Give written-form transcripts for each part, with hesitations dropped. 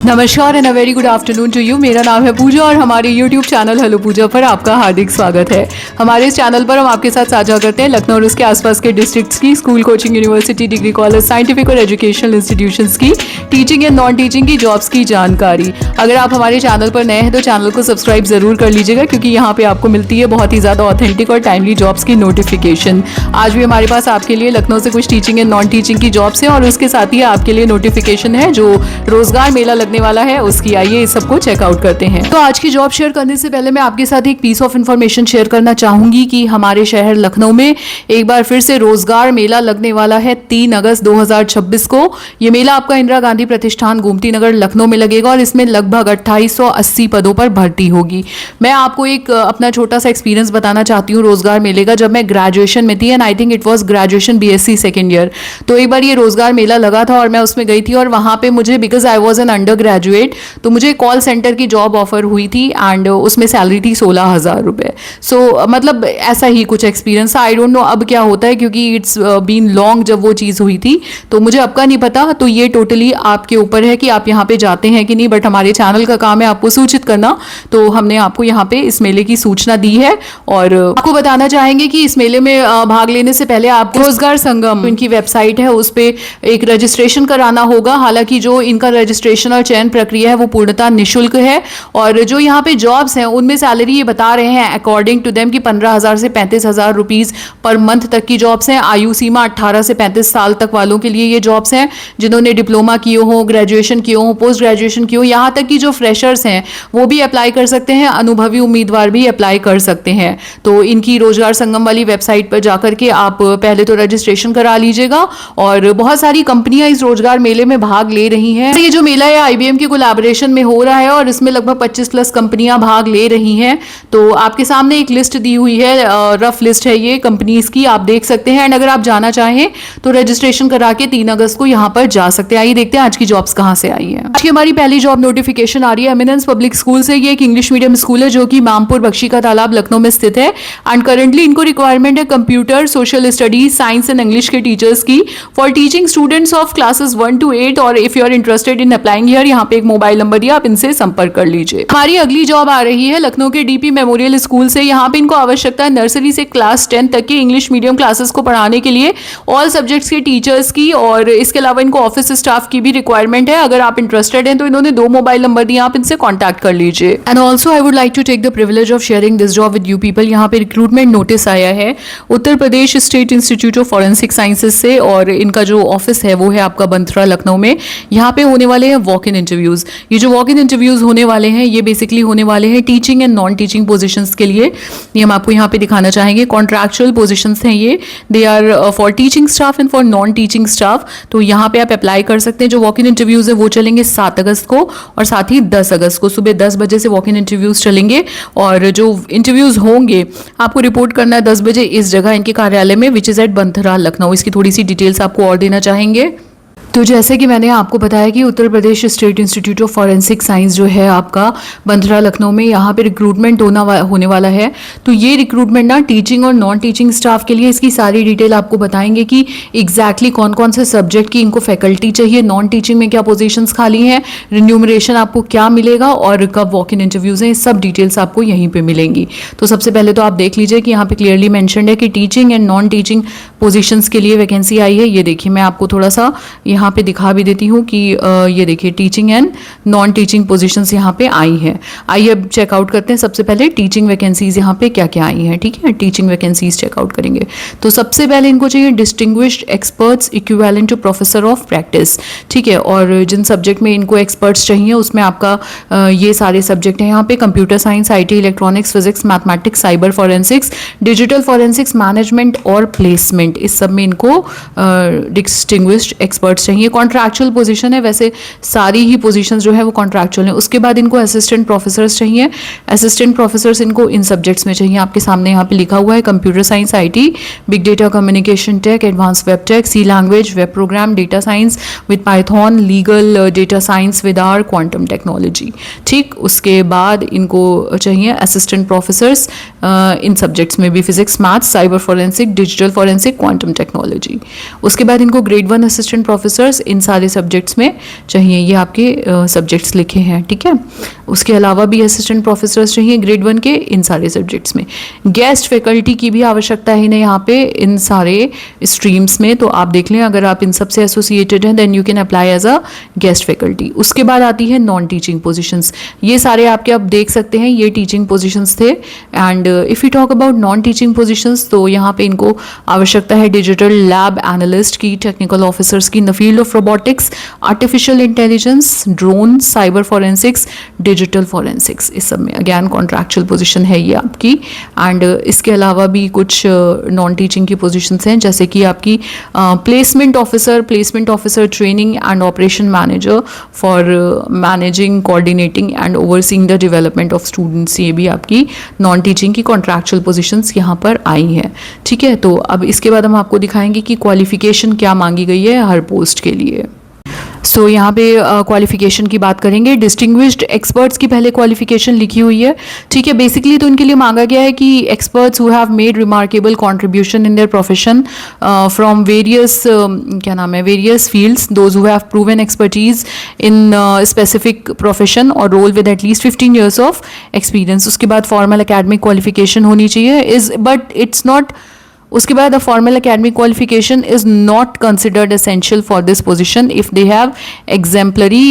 नमस्कार and a very good afternoon to you. मेरा नाम है पूजा और हमारे यूट्यूब चैनल हेलो पूजा पर आपका हार्दिक स्वागत है। हमारे इस चैनल पर हम आपके साथ साझा करते हैं लखनऊ और उसके आसपास के डिस्ट्रिक्ट्स की school, coaching, university, degree college, scientific और एजुकेशनल इंस्टीट्यूशंस की टीचिंग एंड नॉन टीचिंग की जॉब्स की जानकारी। अगर आप हमारे चैनल पर नए हैं तो चैनल को सब्सक्राइब जरूर कर लीजिएगा, क्योंकि यहाँ पे आपको मिलती है बहुत ही ज़्यादा ऑथेंटिक और टाइमली जॉब्स की नोटिफिकेशन। आज भी हमारे पास आपके लिए लखनऊ से कुछ टीचिंग एंड नॉन टीचिंग की जॉब्स हैं और उसके साथ ही आपके लिए नोटिफिकेशन है जो रोजगार मेला लगने वाला है उसकी। आइए इस सबको चेकआउट करते हैं। तो आज की जॉब शेयर करने से पहले मैं आपके साथ एक पीस ऑफ इंफॉर्मेशन शेयर करना चाहूंगी कि हमारे शहर लखनऊ में एक बार फिर से रोजगार मेला लगने वाला है 3 अगस्त 2026 को। ये मेला आपका इंदिरा गांधी प्रतिष्ठान गोमती नगर लखनऊ में लगेगा और इसमें लगभग 2880 पदों पर भर्ती होगी। मैं आपको एक अपना छोटा सा एक्सपीरियंस बताना चाहती हूँ रोजगार मेले का। जब मैं ग्रेजुएशन में थी and I think it was graduation BSc second year, तो एक बार ये रोजगार मेला लगा था और मैं उसमें गई थी और वहां पे मुझे, because I was an under graduate, तो मुझे कॉल सेंटर की जॉब ऑफर हुई थी एंड उसमें सैलरी थी 16,000 रुपये। सो मतलब ऐसा ही कुछ एक्सपीरियंस था। आई डोंट नो अब क्या होता है, क्योंकि इट्स बीन लॉन्ग जब वो चीज़ हुई थी, तो मुझे अब का नहीं पता। तो ये टोटली आपके ऊपर है कि आप यहाँ पे जाते हैं कि नहीं, बट हमारे चैनल का काम है आपको सूचित करना, तो हमने आपको यहाँ पे इस मेले की सूचना दी है। और आपको बताना चाहेंगे कि इस मेले में भाग लेने से पहले आपको रोजगार संगम, इनकी वेबसाइट है, उस पर एक रजिस्ट्रेशन कराना होगा। हालांकि जो इनका रजिस्ट्रेशन और चयन प्रक्रिया है वो पूर्णतः निःशुल्क है और जो यहाँ पे जॉब्स हैं उनमें सैलरी ये बता रहे हैं अकॉर्डिंग टू देम कि 15,000 से 35,000 रुपीज पर मंथ तक की जॉब्स हैं। आयु सीमा 18 से 35 साल तक वालों के लिए ये जॉब्स हैं, जिन्होंने डिप्लोमा किए हो, ग्रेजुएशन किए हो, पोस्ट ग्रेजुएशन किए हो, यहाँ तक कि जो फ्रेशर्स हैं वो भी अप्लाई कर सकते हैं, अनुभवी उम्मीदवार भी अप्लाई कर सकते हैं। तो इनकी रोजगार संगम वाली वेबसाइट पर जाकर के आप पहले तो रजिस्ट्रेशन करा लीजिएगा। और बहुत सारी कंपनियां इस रोजगार मेले में भाग ले रही हैं। ये जो मेला है IBM के कोलैबोरेशन में हो रहा है और इसमें लगभग 25+ कंपनियां भाग ले रही हैं। तो आपके सामने एक लिस्ट दी हुई है, रफ लिस्ट है ये कंपनीज की, आप देख सकते हैं। एंड अगर आप जाना चाहें तो रजिस्ट्रेशन करा के 3 अगस्त को यहाँ पर जा सकते हैं। आइए देखते हैं आज की जॉब्स कहाँ से आई है। आज की हमारी पहली जॉब नोटिफिकेशन आ रही है एमिनेंस पब्लिक स्कूल से। ये एक इंग्लिश मीडियम स्कूल है जो कि मामपुर बख्शी का तालाब लखनऊ में स्थित है। एंड करंटली इनको रिक्वायरमेंट है computer, social studies, science and English के टीचर्स की for teaching students of classes 1 to 8। और if you are interested in applying here, यहाँ पे एक मोबाइल नंबर दिया, आप इनसे संपर्क कर लीजिए। हमारी अगली जॉब आ रही है लखनऊ के DP मेमोरियल स्कूल से। यहाँ पे इनको आवश्यकता है नर्सरी से क्लास 10 तक के इंग्लिश मीडियम क्लासेस को पढ़ाने के लिए ऑल सब्जेक्ट्स के टीचर्स की, और इसके अलावा इनको ऑफिस स्टाफ की भी रिक्वायरमेंट है। अगर आप इंटरेस्टेड हैं तो इन्होंने 2 मोबाइल नंबर दिए, आप इनसे कॉन्टैक्ट कर लीजिए। And also I would like to take the privilege of sharing this job with you people. यहाँ पे रिक्रूटमेंट नोटिस आया है Uttar Pradesh state institute of forensic sciences से, और इनका जो ऑफिस है वो है आपका बंथरा लखनऊ में। यहाँ पे होने वाले हैं वॉक इन इंटरव्यूज। ये जो वॉक इन इंटरव्यूज होने वाले हैं ये बेसिकली होने वाले हैं teaching and non teaching positions के लिए। ये हम आपको यहाँ पे दिखाना चाहेंगे। कॉन्ट्रैक्चुअल पोजीशंस हैं ये, they are for teaching staff and for non teaching staff. तो यहाँ पे आप अप्लाई कर सकते हैं। जो वॉक इन इंटरव्यूज है वो चलेंगे 7 अगस्त को और साथ ही 10 अगस्त को सुबह 10 बजे से वॉक इन इंटरव्यूज चलेंगे। और जो इंटरव्यूज होंगे आपको रिपोर्ट करना है 10 बजे इस जगह इनके कार्यालय में, which is at Banthra Lucknow. इसकी थोड़ी सी डिटेल्स आपको और देना चाहेंगे। तो जैसे कि मैंने आपको बताया कि Uttar Pradesh state institute of forensic science जो है आपका बंथरा लखनऊ में, यहाँ पे रिक्रूटमेंट होने वाला है। तो ये रिक्रूटमेंट ना टीचिंग और नॉन टीचिंग स्टाफ के लिए, इसकी सारी डिटेल आपको बताएंगे कि एग्जैक्टली कौन कौन से सब्जेक्ट की इनको फैकल्टी चाहिए, नॉन टीचिंग में क्या पोजीशंस खाली हैं, रिन्यूमरेशन आपको क्या मिलेगा और कब वॉक इन इंटरव्यूज हैं, सब डिटेल्स आपको यहीं पर मिलेंगी। तो सबसे पहले तो आप देख लीजिए कि यहाँ पे क्लियरली मैंशनड है कि teaching and non teaching positions के लिए वैकेंसी आई है। ये देखिए, मैं आपको थोड़ा सा यहाँ पे दिखा भी देती हूँ कि ये देखिए teaching and non teaching positions यहाँ पे आई हैं। आइए अब चेकआउट करते हैं सबसे पहले टीचिंग वैकेंसीज यहाँ पे क्या क्या आई हैं। ठीक है, टीचिंग वैकेंसीज चेकआउट करेंगे। तो सबसे पहले इनको चाहिए distinguished experts equivalent to professor of practice. ठीक है, और जिन सब्जेक्ट में इनको एक्सपर्ट्स चाहिए उसमें आपका ये सारे सब्जेक्ट हैं यहाँ पे, computer science, IT, electronics, physics, mathematics, cyber forensics, digital forensics, management और प्लेसमेंट। इस सब में इनको डिस्टिंग्विश्ड एक्सपर्ट्स चाहिए। कॉन्ट्रैक्चुअल पोजीशन है, वैसे सारी ही पोजीशंस जो है वो कॉन्ट्रैक्चुअल है। उसके बाद इनको असिस्टेंट प्रोफेसर्स चाहिए। असिस्टेंट प्रोफेसर्स इनको इन सब्जेक्ट्स में चाहिए, आपके सामने यहाँ पे लिखा हुआ है, computer science, IT, big data, communication tech, advance web tech, C language, web program, data science with Python, legal, data science with R, quantum technology. ठीक, उसके बाद इनको चाहिए असिस्टेंट प्रोफेसर्स इन सब्जेक्ट्स में भी, physics, maths, cyber forensic, digital forensic, quantum technology. उसके बाद इनको ग्रेड 1 असिस्टेंट प्रोफेसर्स इन सारे सब्जेक्ट्स में चाहिए, ये आपके सब्जेक्ट्स लिखे हैं, ठीक है। उसके अलावा भी असिस्टेंट प्रोफेसर्स चाहिए ग्रेड 1 के इन सारे सब्जेक्ट्स में। गेस्ट फैकल्टी की भी आवश्यकता है इन्हें यहाँ पे इन सारे स्ट्रीम्स में, तो आप देख लें अगर आप इन सबसे एसोसिएटेड हैं then you can apply as a guest faculty. उसके बाद आती है नॉन टीचिंग पोजीशंस। ये सारे आपके आप देख सकते हैं, ये टीचिंग पोजीशंस थे। And if you talk about non teaching positions तो यहाँ पे इनको आवश्यकता है डिजिटल लैब एनालिस्ट की, टेक्निकल ऑफिसर्स की in the field of robotics, artificial intelligence, drone, cyber forensics, digital forensics, इस सब में अगैन कॉन्ट्रैक्चुअल पोजीशन है ये आपकी। एंड इसके अलावा भी कुछ नॉन टीचिंग की पोजीशंस हैं, जैसे कि आपकी placement officer training and operation manager for managing, coordinating and overseeing the development of students, ये भी आपकी नॉन टीचिंग की कॉन्ट्रैक्चुअल पोजीशंस यहाँ पर आई हैं, ठीक है। तो अब इसके बाद हम आपको दिखाएंगे कि क्वालिफिकेशन क्या मांगी गई है हर पोस्ट के लिए। सो यहाँ पे क्वालिफिकेशन की बात करेंगे। डिस्टिंग्विश्ड एक्सपर्ट्स की पहले क्वालिफिकेशन लिखी हुई है, ठीक है। बेसिकली तो इनके लिए मांगा गया है कि experts who have made remarkable contribution in their profession from various various fields, those who have proven expertise in specific profession और role with at least 15 years of experience. उसके बाद फॉर्मल एकेडमिक क्वालिफिकेशन होनी चाहिए, बट इट्स नॉट, उसके बाद a formal academic qualification is not considered essential for this position if they have exemplary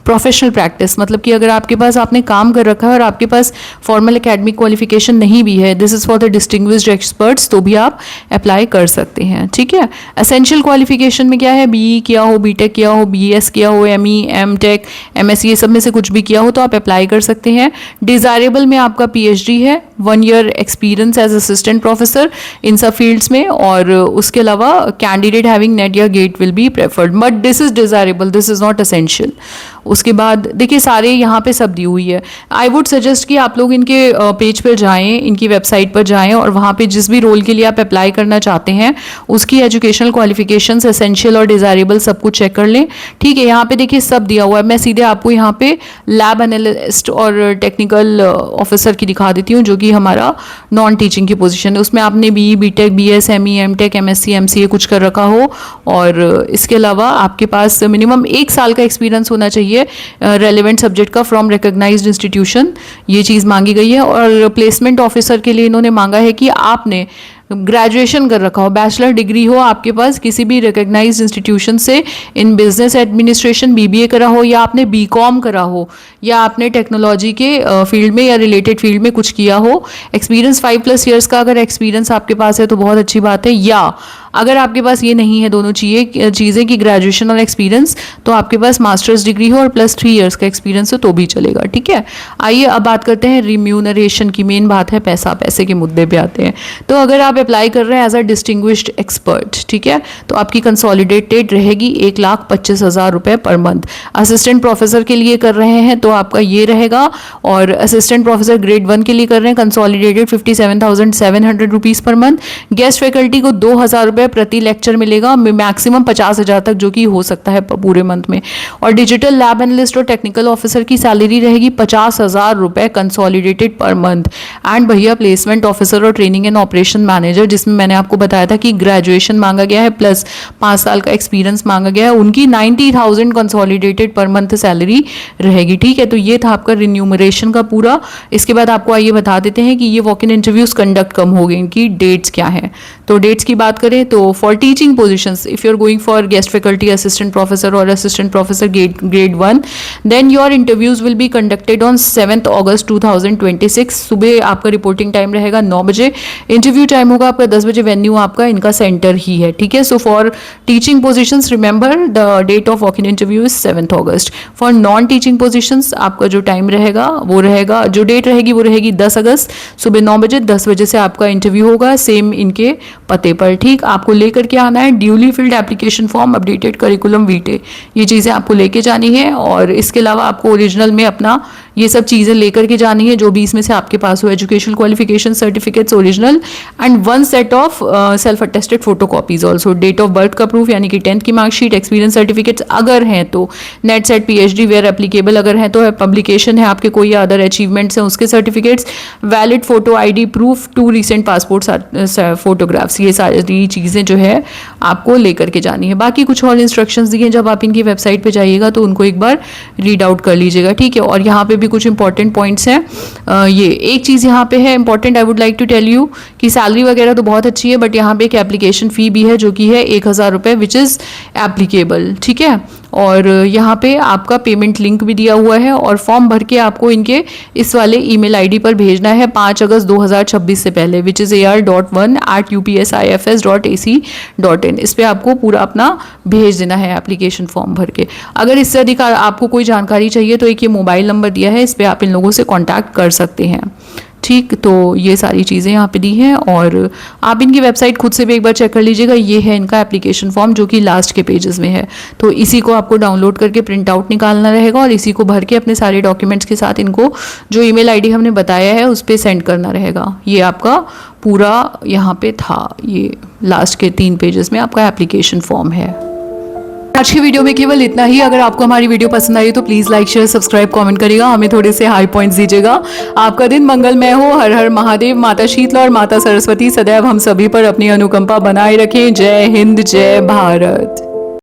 professional practice. मतलब कि अगर आपके पास आपने काम कर रखा है और आपके पास फॉर्मल एकेडमिक क्वालिफिकेशन नहीं भी है, this is for the distinguished experts, तो भी आप अप्लाई कर सकते हैं, ठीक है। एसेंशियल क्वालिफिकेशन में क्या है, बीई किया हो, बीटेक किया हो, बीएस किया हो, एमई, एमटेक, एमएससी, ये सब में से कुछ भी किया हो तो आप अप्लाई कर सकते हैं। डिज़ायरेबल में आपका पीएचडी है, 1 year experience as assistant professor in सब फील्ड्स में, और उसके अलावा कैंडिडेट हैविंग नेट या GATE will be preferred, but this is desirable, this is not essential. उसके बाद देखिए सारे यहाँ पे सब दी हुई है। आई वुड सजेस्ट कि आप लोग इनके पेज पर जाएं, इनकी वेबसाइट पर जाएं और वहाँ पे जिस भी रोल के लिए आप अप्लाई करना चाहते हैं उसकी एजुकेशनल क्वालिफिकेशंस, एसेंशियल और डिज़ायरेबल सब कुछ चेक कर लें, ठीक है। यहाँ पे देखिए सब दिया हुआ है। मैं सीधे आपको यहाँ पे लैब एनालिस्ट और टेक्निकल ऑफिसर की दिखा देती हूँ, जो कि हमारा नॉन टीचिंग की पोजीशन है। उसमें आपने BE, BTech, BS, ME, MTech, MSc, MCA कुछ कर रखा हो, और इसके अलावा आपके पास मिनिमम 1 साल का एक्सपीरियंस होना चाहिए रेलेवेंट सब्जेक्ट का फ्रॉम रिकॉग्नाइज्ड इंस्टीट्यूशन, ये चीज़ मांगी गई है। और प्लेसमेंट ऑफिसर के लिए इन्होंने मांगा है कि आपने ग्रेजुएशन कर रखा हो, बैचलर डिग्री हो आपके पास किसी भी रिकॉग्नाइज्ड इंस्टीट्यूशन से, इन बिजनेस एडमिनिस्ट्रेशन बीबीए करा हो, या आपने बीकॉम करा हो, या आपने टेक्नोलॉजी के फील्ड में या रिलेटेड फील्ड में कुछ किया हो। एक्सपीरियंस 5+ years का अगर एक्सपीरियंस आपके पास है तो बहुत अच्छी बात है, या अगर आपके पास ये नहीं है दोनों चीज़ें कि ग्रेजुएशन और एक्सपीरियंस, तो आपके पास मास्टर्स डिग्री हो और +3 years का एक्सपीरियंस हो तो भी चलेगा, ठीक है। आइए अब बात करते हैं रिम्यूनरेशन की। मेन बात है पैसे के मुद्दे पे आते हैं। तो अगर आप अप्लाई कर रहे हैं एज अ डिस्टिंग्विश्ड एक्सपर्ट, ठीक है, तो आपकी कंसोलिडेटेड रहेगी 1,25,000 रुपये पर मंथ। असिस्टेंट प्रोफेसर के लिए कर रहे हैं तो आपका ये रहेगा, और असिस्टेंट प्रोफेसर ग्रेड 1 के लिए कर रहे हैं consolidated 57,700 rupees per month. Guest faculty को 2,000 रुपये प्रति लेक्चर मिलेगा, मैक्सिमम 50,000 तक, जो कि हो सकता है पूरे मंथ में। और डिजिटल लैब एनालिस्ट और टेक्निकल ऑफिसर की सैलरी रहेगी 50,000 रुपये कंसोलिडेटेड पर मंथ। एंड भैया प्लेसमेंट ऑफिसर और ट्रेनिंग एंड ऑपरेशन मैनेजर, जिसमें मैंने आपको बताया था कि ग्रेजुएशन मांगा गया है प्लस 5 साल का एक्सपीरियंस मांगा गया है, उनकी 90,000 कंसोलिडेटेड पर मंथ सैलरी रहेगी, ठीक है। तो ये था आपका रिन्यूमरेशन का पूरा। इसके बाद आपको आइए बता देते हैं कि ये वॉक इन इंटरव्यूज कंडक्ट कब होंगे, इनकी डेट्स क्या है। तो डेट्स की बात करें तो for teaching positions, if you are going for guest faculty, assistant professor और assistant professor grade 1, then your interviews will be conducted on 7 August 2026। सुबह आपका रिपोर्टिंग टाइम रहेगा 9 बजे, इंटरव्यू टाइम होगा आपका 10 बजे, वेन्यू आपका इनका सेंटर ही है, ठीक है। So for teaching positions remember the date of walk in interview is 7 August। For non teaching positions आपका जो टाइम रहेगा वो रहेगा, जो डेट रहेगी वो रहेगी 10 अगस्त सुबह 9 बजे। 10 बजे से आपका इंटरव्यू होगा सेम इनके पते पर, ठीक। आपको लेकर के आना है duly filled application form, updated curriculum vitae, ये चीज़ें आपको लेके जानी है। और इसके अलावा आपको ओरिजिनल में अपना ये सब चीज़ें लेकर के जानी है जो भी इसमें से आपके पास हो, education qualification certificates original and 1 set of self attested photo copies also, date of birth का प्रूफ यानी कि 10th की मार्कशीट, एक्सपीरियंस सर्टिफिकेट्स अगर हैं तो, NET SET PhD where applicable अगर हैं तो, पब्लिकेशन है आपके कोई अदर अचीवमेंट्स हैं उसके certificates, valid photo ID proof, 2 recent passport photographs, ये सारी चीज़ें जो है आपको लेकर के जानी है। बाकी कुछ और इंस्ट्रक्शंस दिए जब आप इनकी वेबसाइट पे जाइएगा तो उनको एक बार रीड आउट कर लीजिएगा, ठीक है। और यहाँ पे भी कुछ इंपॉर्टेंट पॉइंट्स हैं। ये एक चीज़ यहाँ पे है important, I would like to tell you कि सैलरी वगैरह तो बहुत अच्छी है, बट यहाँ पे एक एप्लीकेशन फ़ी भी है जो कि है 1000 रुपये विच इज़ एप्लीकेबल, ठीक है। और यहाँ पे आपका पेमेंट लिंक भी दिया हुआ है और फॉर्म भर के आपको इनके इस वाले ईमेल ID पर भेजना है 5 अगस्त 2026 से पहले, विच इज़ AR.1@upsifs.ac.in। इस पर आपको पूरा अपना भेज देना है एप्लीकेशन फॉर्म भर के। अगर इससे अधिक आपको कोई जानकारी चाहिए तो एक ये मोबाइल नंबर दिया है, इस पर आप इन लोगों से कॉन्टैक्ट कर सकते हैं, ठीक। तो ये सारी चीज़ें यहाँ पे दी हैं और आप इनकी वेबसाइट खुद से भी एक बार चेक कर लीजिएगा। ये है इनका एप्लीकेशन फॉर्म जो कि लास्ट के पेजेस में है, तो इसी को आपको डाउनलोड करके प्रिंट आउट निकालना रहेगा और इसी को भर के अपने सारे डॉक्यूमेंट्स के साथ इनको जो ईमेल ID हमने बताया है उस पर सेंड करना रहेगा। ये आपका पूरा यहाँ पे था, ये लास्ट के 3 पेजेस में आपका एप्लीकेशन फॉर्म है। आज की वीडियो में केवल इतना ही। अगर आपको हमारी वीडियो पसंद आई तो please like share subscribe comment करिएगा, हमें थोड़े से हाई पॉइंट्स दीजिएगा। आपका दिन मंगलमय हो। हर हर महादेव। माता शीतला और माता सरस्वती सदैव हम सभी पर अपनी अनुकंपा बनाए रखें। जय हिंद, जय भारत।